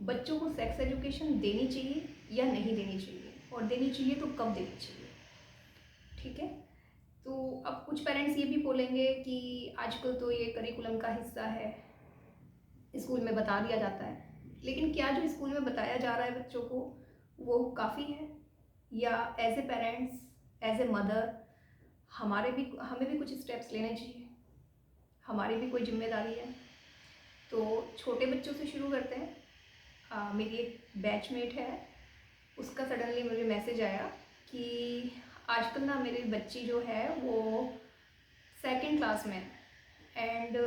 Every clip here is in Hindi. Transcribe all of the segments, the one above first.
बच्चों को सेक्स एजुकेशन देनी चाहिए या नहीं देनी चाहिए, और देनी चाहिए तो कब देनी चाहिए। ठीक है, तो अब कुछ पेरेंट्स ये भी बोलेंगे कि आजकल तो ये करिकुलम का हिस्सा है, स्कूल में बता दिया जाता है, लेकिन क्या जो स्कूल में बताया जा रहा है बच्चों को वो काफ़ी है, या as a parents, as a mother हमें भी कुछ स्टेप्स लेने चाहिए, हमारी भी कोई जिम्मेदारी है। तो छोटे बच्चों से शुरू करते हैं। मेरी एक बैचमेट है, उसका सडनली मुझे मैसेज आया कि आजकल ना मेरी बच्ची जो है वो सेकंड क्लास में and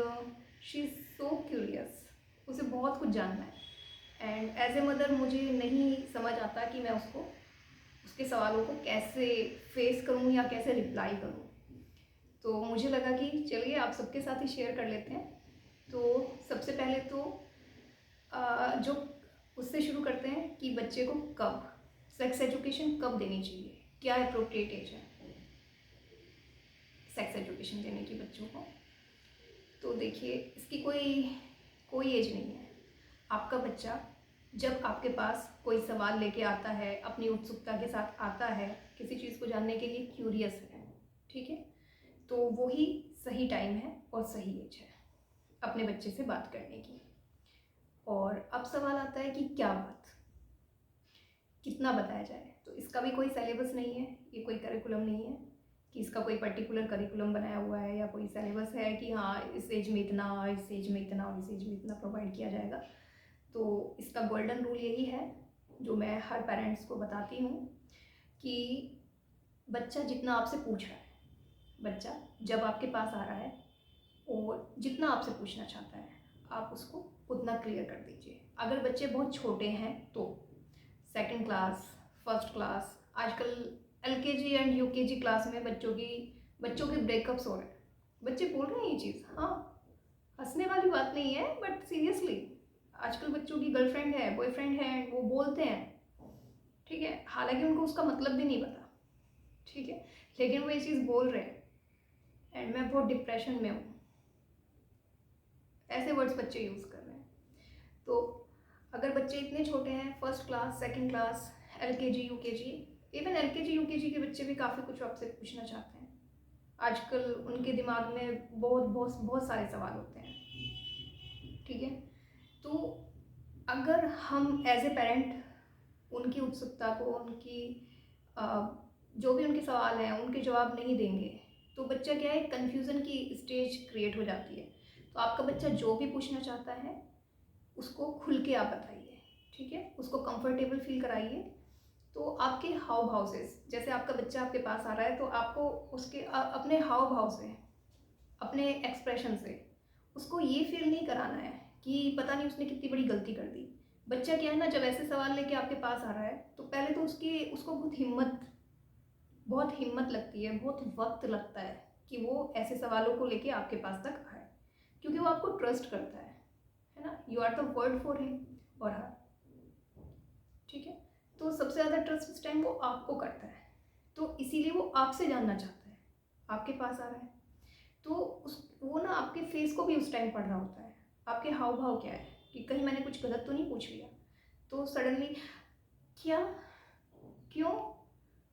she is so curious, उसे बहुत कुछ जानना है, एंड एज ए मदर मुझे नहीं समझ आता कि मैं उसके सवालों को कैसे फेस करूं या कैसे रिप्लाई करूं। तो मुझे लगा कि चलिए आप सबके साथ ही शेयर कर लेते हैं। तो सबसे पहले तो जो उससे शुरू करते हैं कि बच्चे को कब सेक्स एजुकेशन कब देनी चाहिए, क्या अप्रोप्रिएट एज है सेक्स एजुकेशन देने की बच्चों को। तो देखिए, इसकी कोई एज नहीं है। आपका बच्चा जब आपके पास कोई सवाल लेके आता है, अपनी उत्सुकता के साथ आता है, किसी चीज़ को जानने के लिए क्यूरियस है, ठीक है, तो वही सही टाइम है और सही एज है अपने बच्चे से बात करने की। और अब सवाल आता है कि क्या बात, कितना बताया जाए। तो इसका भी कोई सिलेबस नहीं है, ये कोई करिकुलम नहीं है कि इसका कोई पर्टिकुलर करिकुलम बनाया हुआ है या कोई सिलेबस है कि हाँ इस एज में इतना, इस एज में इतना और इस एज में इतना प्रोवाइड किया जाएगा। तो इसका गोल्डन रूल यही है जो मैं हर पेरेंट्स को बताती हूँ कि बच्चा जितना आपसे पूछ रहा है, बच्चा जब आपके पास आ रहा है और जितना आपसे पूछना चाहता है आप उसको उतना क्लियर कर दीजिए। अगर बच्चे बहुत छोटे हैं तो सेकंड क्लास, फर्स्ट क्लास, आजकल एलकेजी एंड यूकेजी क्लास में बच्चों के ब्रेकअप्स हो रहे हैं, बच्चे बोल रहे हैं ये चीज़। हाँ, हंसने वाली बात नहीं है, बट सीरियसली आजकल बच्चों की गर्लफ्रेंड है, बॉयफ्रेंड है, वो बोलते हैं, ठीक है, हालांकि उनको उसका मतलब भी नहीं पता, ठीक है, लेकिन वो ये चीज़ बोल रहे हैं एंड मैं बहुत डिप्रेशन में हूँ, ऐसे वर्ड्स बच्चे यूज़ कर रहे हैं। तो अगर बच्चे इतने छोटे हैं, first class, second class, LKG, UKG, even LKG UKG के बच्चे भी काफ़ी कुछ आपसे पूछना चाहते हैं। आजकल उनके दिमाग में बहुत बहुत बहुत सारे सवाल होते हैं, ठीक है। तो अगर हम एज ए पेरेंट उनकी उत्सुकता को, उनकी जो भी उनके सवाल हैं उनके जवाब नहीं देंगे तो बच्चा क्या है, कन्फ्यूज़न की स्टेज क्रिएट हो जाती है। तो आपका बच्चा जो भी पूछना चाहता है उसको खुल के आप बताइए, ठीक है, उसको कंफर्टेबल फील कराइए। तो आपके हाव भाव से, जैसे आपका बच्चा आपके पास आ रहा है तो आपको उसके अपने हाव भाव से, अपने एक्सप्रेशन से उसको ये फील नहीं कराना है कि पता नहीं उसने कितनी बड़ी गलती कर दी। बच्चा क्या है ना, जब ऐसे सवाल लेके आपके पास आ रहा है तो पहले तो उसको बहुत हिम्मत लगती है, बहुत वक्त लगता है कि वो ऐसे सवालों को लेके आपके पास तक आए, क्योंकि वो आपको ट्रस्ट करता है ना, you are the word for him और हर, ठीक है। तो सबसे ज़्यादा ट्रस्ट इस टाइम वो आपको करता है, तो इसीलिए वो आपसे जानना चाहता है, आपके पास आ रहा है। तो वो ना आपके फेस को भी उस टाइम पढ़ रहा होता है, आपके हाव भाव क्या है कि कहीं मैंने कुछ गलत तो नहीं पूछ लिया। तो सडनली क्या, क्यों,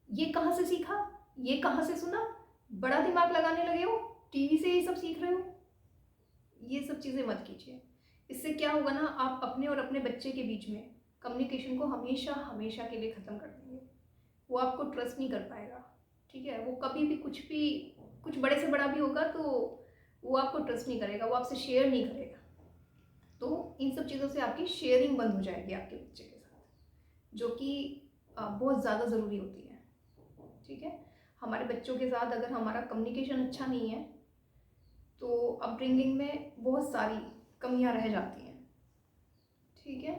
ये कहाँ से सीखा, ये कहाँ से सुना, बड़ा दिमाग लगाने लगे हो, टीवी से ये सब सीख रहे हो, ये सब चीज़ें मत कीजिए। इससे क्या होगा ना, आप अपने और अपने बच्चे के बीच में कम्युनिकेशन को हमेशा हमेशा के लिए ख़त्म कर देंगे। वो आपको ट्रस्ट नहीं कर पाएगा, ठीक है, वो कभी भी कुछ बड़े से बड़ा भी होगा तो वो आपको ट्रस्ट नहीं करेगा, वो आपसे शेयर नहीं करेगा। तो इन सब चीज़ों से आपकी शेयरिंग बंद हो जाएगी आपके बच्चे के साथ, जो कि बहुत ज़्यादा ज़रूरी होती है, ठीक है। हमारे बच्चों के साथ अगर हमारा कम्युनिकेशन अच्छा नहीं है तो अपब्रिंगिंग में बहुत सारी कमियां रह जाती हैं, ठीक है।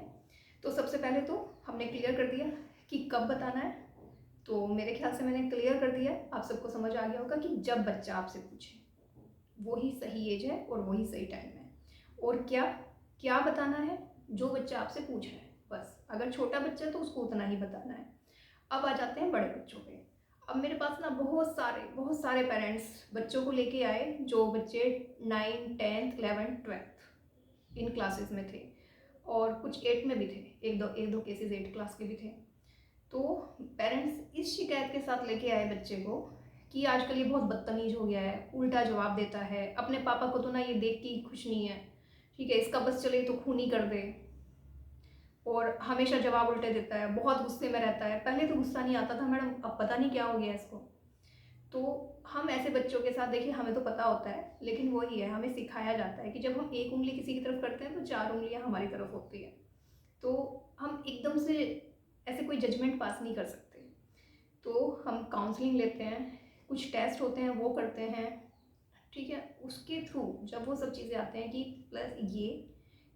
तो सबसे पहले तो हमने क्लियर कर दिया कि कब बताना है, तो मेरे ख्याल से मैंने क्लियर कर दिया, आप सबको समझ आ गया होगा कि जब बच्चा आपसे पूछे वही सही एज है और वही सही टाइम है। और क्या क्या बताना है, जो बच्चा आपसे पूछ रहा है बस, अगर छोटा बच्चा है तो उसको उतना ही बताना है। अब आ जाते हैं बड़े बच्चों पे। अब मेरे पास ना बहुत सारे पेरेंट्स बच्चों को लेके आए जो बच्चे 9, 10th, 11th, 12th इन क्लासेस में थे, और कुछ 8 में भी थे, एक दो केसेस 8 क्लास के भी थे। तो पेरेंट्स इस शिकायत के साथ लेके आए बच्चे को कि आजकल ये बहुत बदतमीज हो गया है, उल्टा जवाब देता है, अपने पापा को तो ना ये देख के खुश नहीं है, ठीक है, इसका बस चले तो खून ही कर दे, और हमेशा जवाब उल्टे देता है, बहुत गुस्से में रहता है। पहले तो गुस्सा नहीं आता था मैडम, अब पता नहीं क्या हो गया इसको। तो हम ऐसे बच्चों के साथ, देखिए हमें तो पता होता है, लेकिन वही है, हमें सिखाया जाता है कि जब हम एक उंगली किसी की तरफ करते हैं तो 4 उंगलियां हमारी तरफ होती है। तो हम एकदम से ऐसे कोई जजमेंट पास नहीं कर सकते। तो हम काउंसलिंग लेते हैं, कुछ टेस्ट होते हैं वो करते हैं, ठीक है। उसके थ्रू जब वो सब चीज़ें आते हैं कि प्लस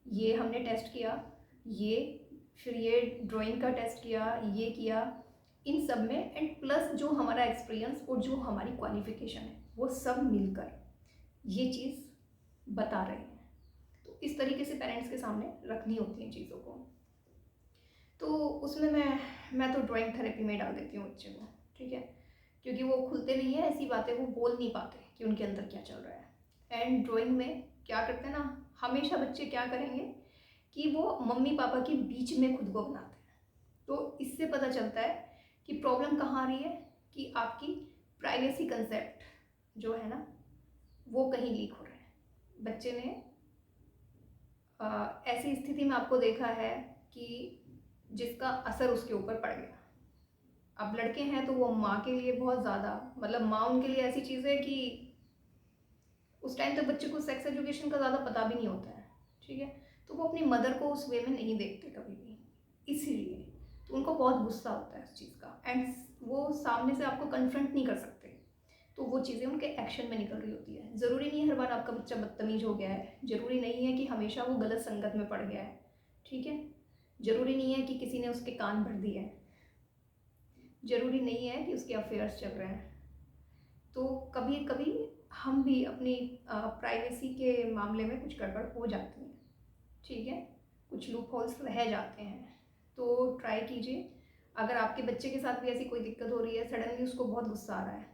ये हमने टेस्ट किया, ये फिर ये ड्राइंग का टेस्ट किया, ये किया, इन सब में एंड प्लस जो हमारा एक्सपीरियंस और जो हमारी क्वालिफिकेशन है वो सब मिलकर ये चीज़ बता रहे हैं। तो इस तरीके से पेरेंट्स के सामने रखनी होती हैं चीज़ों को। तो उसमें मैं तो ड्राइंग थेरेपी में डाल देती हूँ बच्चे को, ठीक है, क्योंकि वो खुलते नहीं है, ऐसी बातें वो बोल नहीं पाते कि उनके अंदर क्या चल रहा है। एंड ड्राइंग में क्या करते हैं ना, हमेशा बच्चे क्या करेंगे कि वो मम्मी पापा के बीच में खुद को बनाते हैं। तो इससे पता चलता है कि प्रॉब्लम कहाँ आ रही है, कि आपकी प्राइवेसी कंसेप्ट जो है ना वो कहीं लीक हो रहा है। बच्चे ने ऐसी स्थिति में आपको देखा है कि जिसका असर उसके ऊपर पड़ गया। अब लड़के हैं तो वो माँ के लिए बहुत ज़्यादा, मतलब माँ उनके लिए ऐसी चीज़ है कि उस टाइम तक बच्चे को सेक्स एजुकेशन का ज़्यादा पता भी नहीं होता है, ठीक है। तो वो अपनी मदर को उस वे में नहीं देखते कभी भी, इसीलिए तो उनको बहुत गुस्सा होता है उस चीज़ का, एंड वो सामने से आपको कन्फ्रंट नहीं कर सकते। तो वो चीज़ें उनके एक्शन में निकल रही होती है। ज़रूरी नहीं है हर बार आपका बच्चा बदतमीज हो गया है, ज़रूरी नहीं है कि हमेशा वो गलत संगत में पड़ गया है, ठीक है, ज़रूरी नहीं है कि किसी ने उसके कान भर दिए हैं, ज़रूरी नहीं है कि उसके अफेयर्स चल रहे हैं। तो कभी कभी हम भी अपनी प्राइवेसी के मामले में कुछ गड़बड़ हो जाती है, ठीक है, कुछ लूप होल्स रह जाते हैं। तो ट्राई कीजिए, अगर आपके बच्चे के साथ भी ऐसी कोई दिक्कत हो रही है, सडनली उसको बहुत गुस्सा आ रहा है,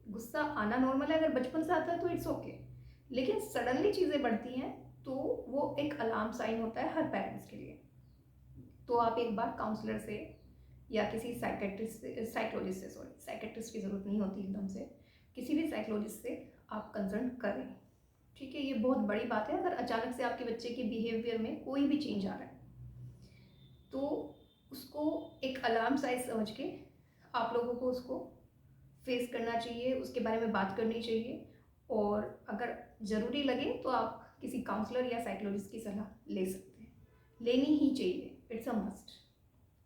गुस्सा आना नॉर्मल है, अगर बचपन से आता है तो इट्स ओके, लेकिन सडनली चीज़ें बढ़ती हैं तो वो एक अलार्म साइन होता है हर पेरेंट्स के लिए। तो आप एक बार काउंसलर से या किसी साइकेट्रिस्ट की ज़रूरत नहीं होती एकदम से, किसी भी साइकोलॉजिस्ट से आप कंसल्ट करें, ठीक है। ये बहुत बड़ी बात है, अगर अचानक से आपके बच्चे के बिहेवियर में कोई भी चेंज आ रहा है तो उसको एक अलार्म साइन समझ के आप लोगों को उसको फेस करना चाहिए, उसके बारे में बात करनी चाहिए, और अगर ज़रूरी लगे तो आप किसी काउंसलर या साइकोलॉजिस्ट की सलाह ले सकते हैं, लेनी ही चाहिए, इट्स अ मस्ट,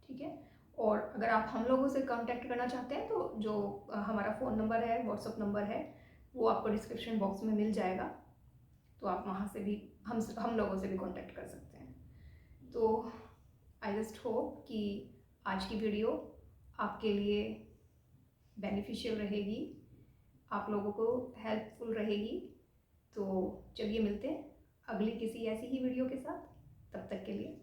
ठीक है। और अगर आप हम लोगों से कांटेक्ट करना चाहते हैं तो जो हमारा फ़ोन नंबर है, व्हाट्सअप नंबर है, वो आपको डिस्क्रिप्शन बॉक्स में मिल जाएगा, तो आप वहाँ से भी हम लोगों से भी कांटेक्ट कर सकते हैं। तो आई जस्ट होप कि आज की वीडियो आपके लिए बेनिफिशियल रहेगी, आप लोगों को हेल्पफुल रहेगी। तो चलिए मिलते हैं अगली किसी ऐसी ही वीडियो के साथ, तब तक के लिए